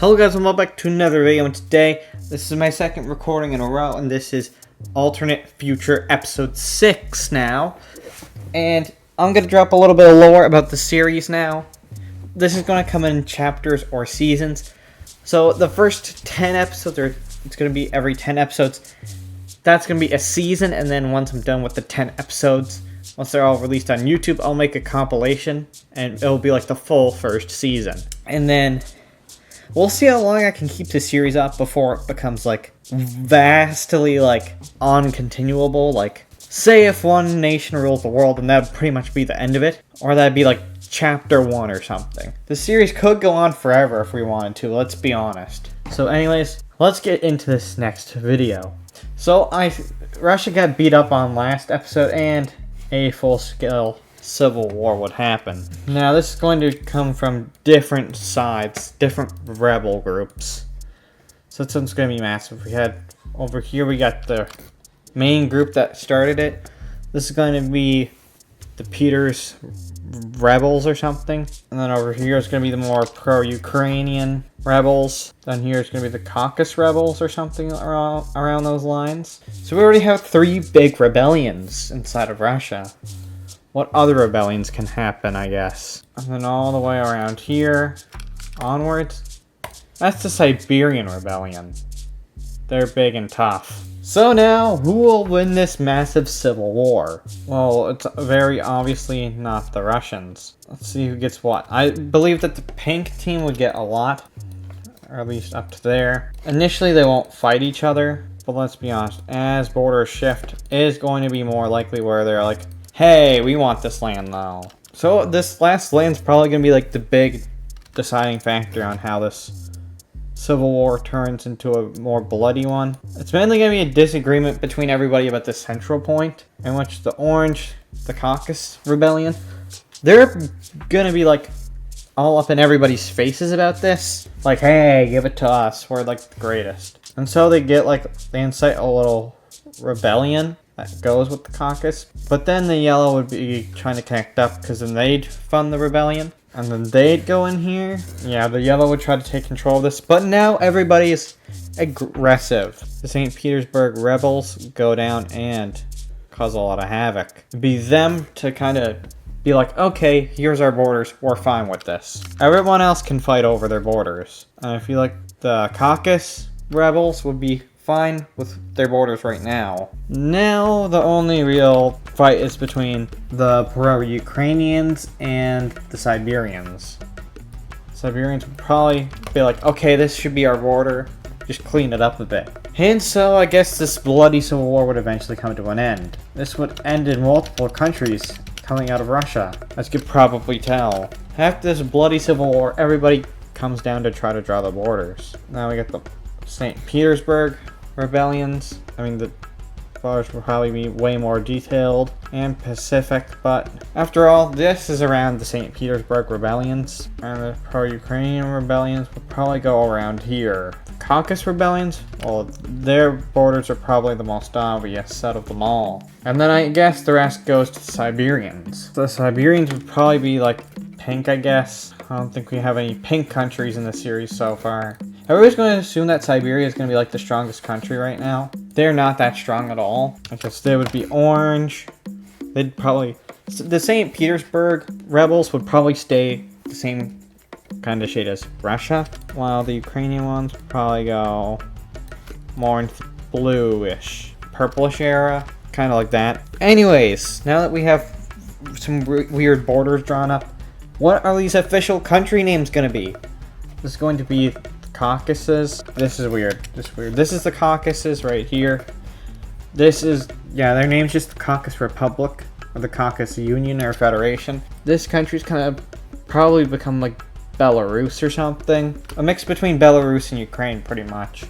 Hello guys, and welcome back to another video, and today, this is my second recording in a row, and this is Alternate Future Episode 6 now. And I'm going to drop a little bit of lore about the series now. This is going to come in chapters or seasons. So the first 10 episodes, or it's going to be every 10 episodes, that's going to be a season, and then once I'm done with the 10 episodes, once they're all released on YouTube, I'll make a compilation, and it'll be like the full first season. And then we'll see how long I can keep the series up before it becomes, like, vastly, like, uncontinuable. Like, say if one nation rules the world, and that'd pretty much be the end of it. Or that'd be, like, chapter 1 or something. The series could go on forever if we wanted to, let's be honest. So anyways, let's get into this next video. So, Russia got beat up on last episode, and a full-scale civil war would happen. Now this is going to come from different sides, different rebel groups. So this one's going to be massive. We had over here, we got the main group that started it. This is going to be the Peter's rebels or something. And then over here is going to be the more pro-Ukrainian rebels. Then here is going to be the Caucasus rebels or something around those lines. So we already have 3 big rebellions inside of Russia. What other rebellions can happen, I guess? And then all the way around here, onwards. That's the Siberian Rebellion. They're big and tough. So now, who will win this massive civil war? Well, it's very obviously not the Russians. Let's see who gets what. I believe that the pink team would get a lot. Or at least up to there. Initially, they won't fight each other. But let's be honest, as borders shift, it is going to be more likely where they're like, hey, we want this land now. So this last land's probably going to be like the big deciding factor on how this civil war turns into a more bloody one. It's mainly going to be a disagreement between everybody about the central point, in which the Orange, the Caucasus Rebellion, they're going to be like all up in everybody's faces about this. Like, hey, give it to us. We're like the greatest. And so they incite a little rebellion that goes with the Caucasus. But then the yellow would be trying to connect up, because then they'd fund the rebellion. And then they'd go in here. Yeah, the yellow would try to take control of this. But now everybody is aggressive. The St. Petersburg rebels go down and cause a lot of havoc. It'd be them to kind of be like, okay, here's our borders. We're fine with this. Everyone else can fight over their borders. And I feel like the Caucasus rebels would be fine with their borders right now. Now the only real fight is between the pro-Ukrainians and the Siberians. Siberians would probably be like, okay, this should be our border. Just clean it up a bit. And so I guess this bloody civil war would eventually come to an end. This would end in multiple countries coming out of Russia, as you could probably tell. After this bloody civil war, everybody comes down to try to draw the borders. Now we got the St. Petersburg rebellions. I mean, the borders will probably be way more detailed and Pacific, but after all, this is around the St. Petersburg rebellions, and the pro-Ukrainian rebellions will probably go around here. The Caucasus rebellions, well, their borders are probably the most obvious out of them all. And then I guess the rest goes to the Siberians. The Siberians would probably be like pink, I guess. I don't think we have any pink countries in the series so far. Everybody's going to assume that Siberia is going to be like the strongest country right now. They're not that strong at all. I guess they would be orange. They'd probably... The St. Petersburg rebels would probably stay the same kind of shade as Russia, while the Ukrainian ones would probably go more into bluish, purplish era, kind of like that. Anyways, now that we have some weird borders drawn up, what are these official country names going to be? This is going to be Caucasus. This is weird. This is the Caucasus right here. This is, yeah, their name's just the Caucasus Republic, or the Caucasus Union or Federation. This country's kind of probably become like Belarus or something. A mix between Belarus and Ukraine, pretty much.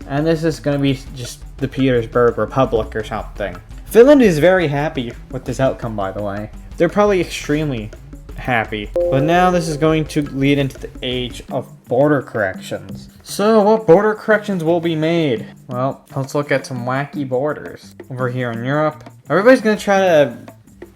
And this is going to be just the Petersburg Republic or something. Finland is very happy with this outcome, by the way. They're probably extremely happy. But now this is going to lead into the age of border corrections. So what border corrections will be made? Well, let's look at some wacky borders. Over here in Europe, everybody's going to try to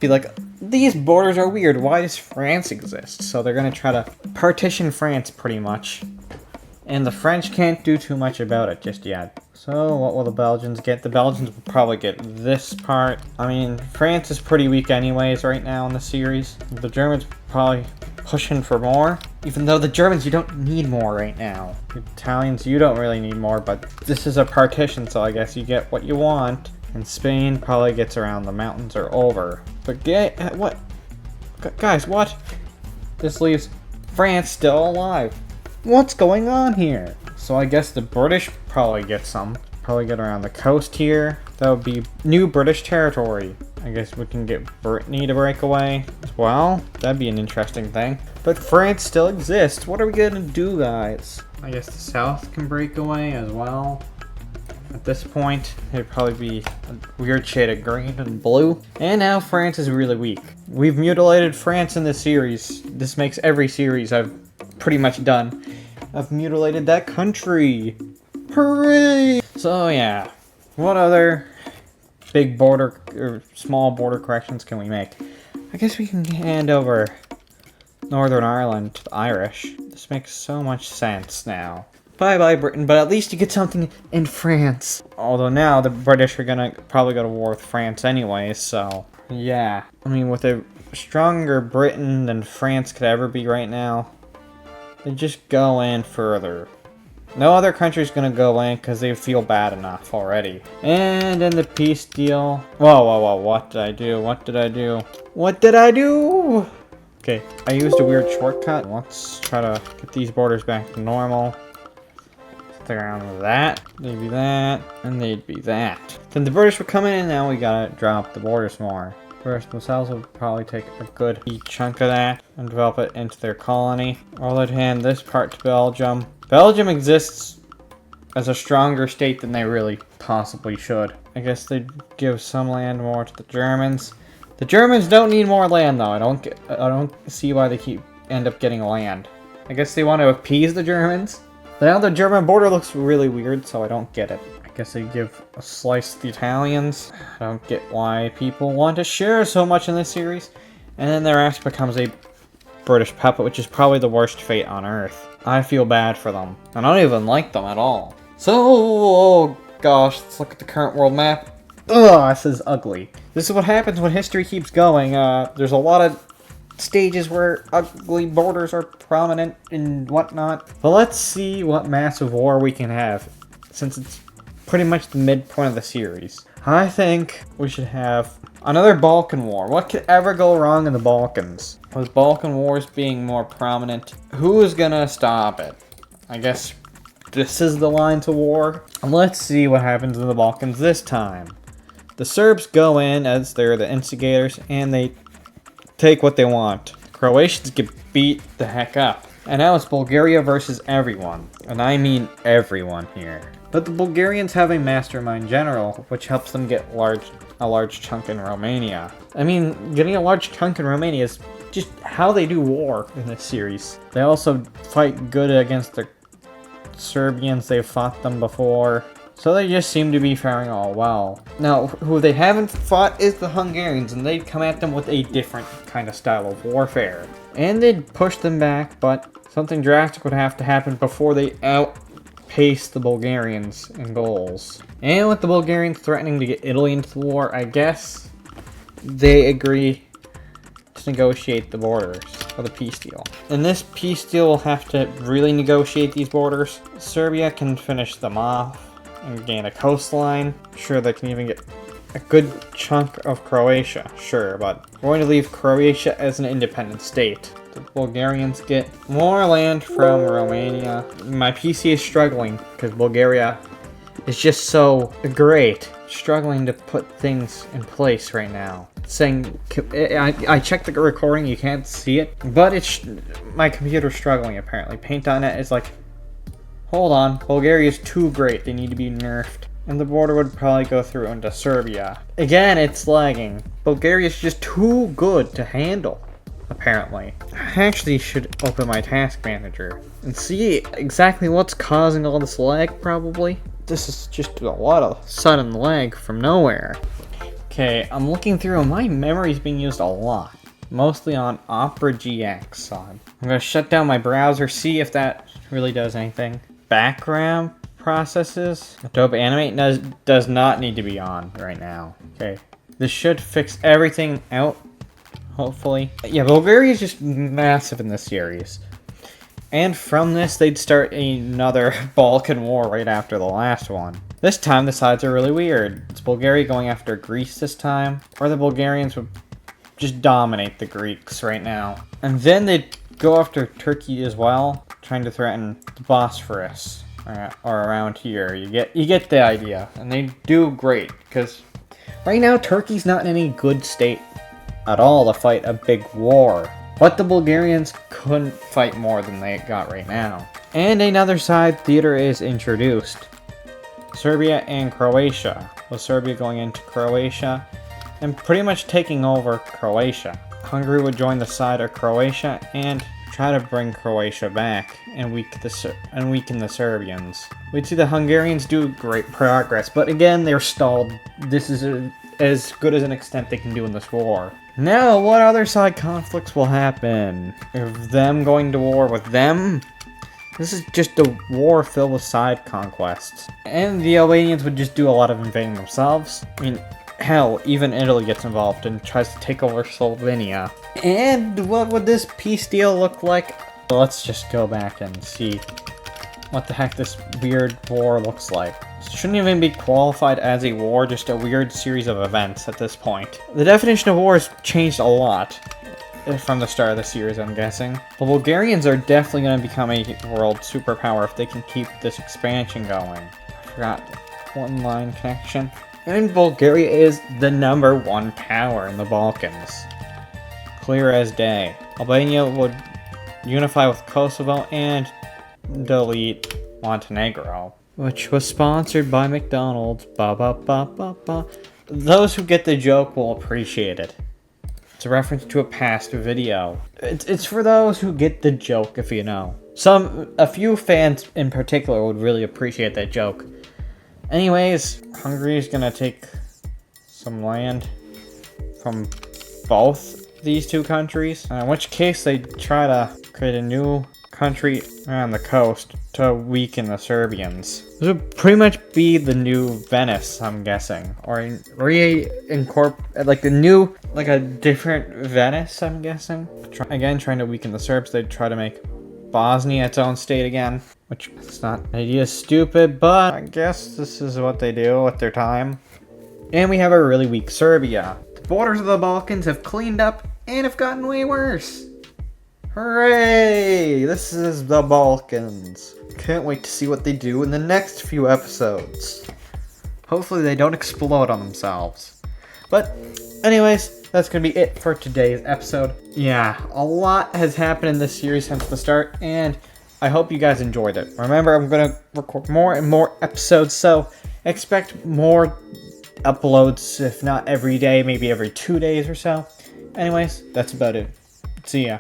be like, these borders are weird. Why does France exist? So they're going to try to partition France pretty much And the French can't do too much about it just yet. So what will the Belgians get? The Belgians will probably get this part. I mean, France is pretty weak anyways right now in the series. The Germans probably pushing for more. Even though the Germans, you don't need more right now. The Italians, you don't really need more, but this is a partition, so I guess you get what you want. And Spain probably gets around the mountains or over. But what? Guys, what? This leaves France still alive. What's going on here? So I guess the British probably get some. Probably get around the coast here. That would be new British territory. I guess we can get Brittany to break away as well. That'd be an interesting thing. But France still exists. What are we gonna do, guys? I guess the South can break away as well. At this point, it'd probably be a weird shade of green and blue. And now France is really weak. We've mutilated France in this series. This makes every series I've pretty much done. I've mutilated that country. Hooray! So yeah, what other big border or small border corrections can we make? I guess we can hand over Northern Ireland to the Irish. This makes so much sense now. Bye-bye, Britain, but at least you get something in France. Although now the British are gonna probably go to war with France anyway, so yeah. I mean, with a stronger Britain than France could ever be right now, they just go in further. No other country's gonna go in because they feel bad enough already. And in the peace deal... Whoa, what did I do? What did I do? What did I do? Okay, I used a weird shortcut. Let's try to get these borders back to normal. Around that, they'd be that, and they'd be that. Then the British would come in, and now we gotta drop the borders more. First, themselves would probably take a good chunk of that and develop it into their colony. Or they'd hand this part to Belgium. Belgium exists as a stronger state than they really possibly should. I guess they'd give some land more to the Germans. The Germans don't need more land though. I don't see why they end up getting land. I guess they want to appease the Germans. Now the German border looks really weird, so I don't get it. I guess they give a slice to the Italians. I don't get why people want to share so much in this series. And then their ass becomes a British puppet, which is probably the worst fate on Earth. I feel bad for them. I don't even like them at all. So, oh gosh, let's look at the current world map. Ugh, this is ugly. This is what happens when history keeps going. There's a lot of stages where ugly borders are prominent and whatnot. But let's see what massive war we can have, since it's pretty much the midpoint of the series. I think we should have another Balkan War. What could ever go wrong in the Balkans? With Balkan Wars being more prominent, who is gonna stop it? I guess this is the line to war. And let's see what happens in the Balkans this time. The Serbs go in as they're the instigators, and they take what they want. Croatians get beat the heck up. And now it's Bulgaria versus everyone. And I mean everyone here. But the Bulgarians have a mastermind general, which helps them get a large chunk in Romania. I mean, getting a large chunk in Romania is just how they do war in this series. They also fight good against the Serbians. They've fought them before. So they just seem to be faring all well. Now, who they haven't fought is the Hungarians, and they'd come at them with a different kind of style of warfare. And they'd push them back, but something drastic would have to happen before they outpace the Bulgarians in goals. And with the Bulgarians threatening to get Italy into the war, I guess they agree to negotiate the borders for the peace deal. In this peace deal, we'll have to really negotiate these borders. Serbia can finish them off and gain a coastline. Sure, they can even get a good chunk of Croatia, sure, but we're going to leave Croatia as an independent state. The Bulgarians get more land from Romania. My PC is struggling because Bulgaria is just so great. Struggling to put things in place right now. Saying, I checked the recording, you can't see it, but it's my computer's struggling apparently. Paint.net is like, hold on, Bulgaria is too great, they need to be nerfed. And the border would probably go through into Serbia. Again, it's lagging. Bulgaria is just too good to handle, apparently. I actually should open my task manager and see exactly what's causing all this lag, probably. This is just a lot of sudden lag from nowhere. Okay, I'm looking through and my memory's being used a lot. Mostly on Opera GX. So I'm gonna shut down my browser, see if that really does anything. background processes. Adobe Animate does not need to be on right now. Okay, this should fix everything out, hopefully. Yeah, Bulgaria is just massive in this series. And from this, they'd start another Balkan War right after the last one. This time, the sides are really weird. It's Bulgaria going after Greece this time, or the Bulgarians would just dominate the Greeks right now. And then they'd go after Turkey as well, trying to threaten the Bosphorus, or around here. You get the idea. And they do great, because right now, Turkey's not in any good state at all to fight a big war. But the Bulgarians couldn't fight more than they got right now. And another side theater is introduced. Serbia and Croatia. With Serbia going into Croatia and pretty much taking over Croatia. Hungary would join the side of Croatia and try to bring Croatia back and weaken the Serbians. We'd see the Hungarians do great progress, but again, they're stalled. This is as good as an extent they can do in this war. Now, what other side conflicts will happen? Of them going to war with them? This is just a war filled with side conquests. And the Albanians would just do a lot of invading themselves. I mean, hell, even Italy gets involved and tries to take over Slovenia. And what would this peace deal look like? Well, let's just go back and see what the heck this weird war looks like. It shouldn't even be qualified as a war, just a weird series of events at this point. The definition of war has changed a lot from the start of the series, I'm guessing. The Bulgarians are definitely going to become a world superpower if they can keep this expansion going. I forgot one line connection. And Bulgaria is the #1 power in the Balkans. Clear as day. Albania would unify with Kosovo and delete Montenegro, which was sponsored by McDonald's. Ba ba ba ba ba. Those who get the joke will appreciate it. It's a reference to a past video. It's for those who get the joke, if you know. A few fans in particular would really appreciate that joke. Anyways, Hungary is gonna take some land from both these two countries. In which case, they try to create a new country around the coast to weaken the Serbians. This would pretty much be the new Venice, I'm guessing, or reincorporate like a different Venice, I'm guessing. Again, trying to weaken the Serbs. They'd try to make Bosnia its own state again, which is not an idea, stupid, but I guess this is what they do with their time. And we have a really weak Serbia. The borders of the Balkans have cleaned up and have gotten way worse. Hooray! This is the Balkans. Can't wait to see what they do in the next few episodes. Hopefully they don't explode on themselves. But anyways, that's going to be it for today's episode. Yeah, a lot has happened in this series since the start, and I hope you guys enjoyed it. Remember, I'm going to record more and more episodes, so expect more uploads, if not every day, maybe every 2 days or so. Anyways, that's about it. See ya.